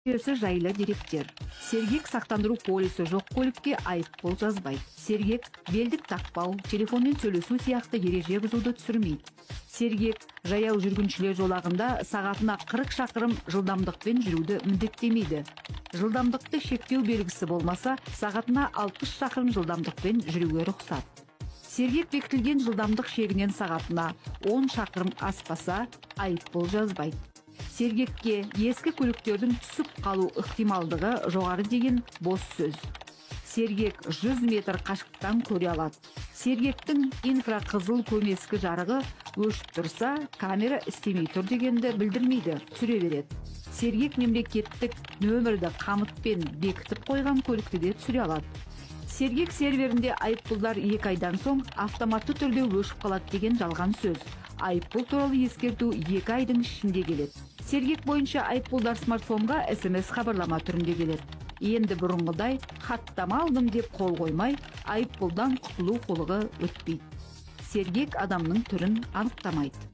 Өсі жайлы деректер. Сергек сақтандыру полисі жоқ көлікке айыппұл жазбайды. Сергек белдік тақпау, телефонмен сөйлесу сияқты ереже бұзуды түсірмейді. Сергек жаяу жүргіншілер жолағында сағатына 40 шақырым жылдамдықпен жүруді міндеттемейді. Жылдамдықты шектеу белгісі болмаса, сағатына 60 шақырым жылдамдықпен жүруге рұқсат. Сергек бекітілген жылдамдық шегінен сағатына 10 шақырым аспаса, айыппұл жазбайды. Сергекке ескі көліктердің түсіп қалу ықтималдығы жоғары деген бос сөз. Сергек 100 метр қашықтан көре алады. Сергектің инфрақызыл көмескі жарығы өшіп тұрса, камера істемей тұр дегенді білдірмейді, түсіре береді. Сергек мемлекеттік нөмірді қамытпен бекітіп қойған көлікті де түсіре алады. Сергек серверінде айыппұлдар 2 айдан соң автоматты түрде өшіп қалады деген жалған сөз. Айыппұл туралы ескерту 2 айдың ішінде келеді. Сергек бойынша айыппұлдар смартфонға SMS хабарлама түрінде келеді. Енді бұрынғыдай хаттама алдым деп қол қоймай, айыппұлдан құтылу қолығы өтпейді. Сергек адамның түрін анықтамайды.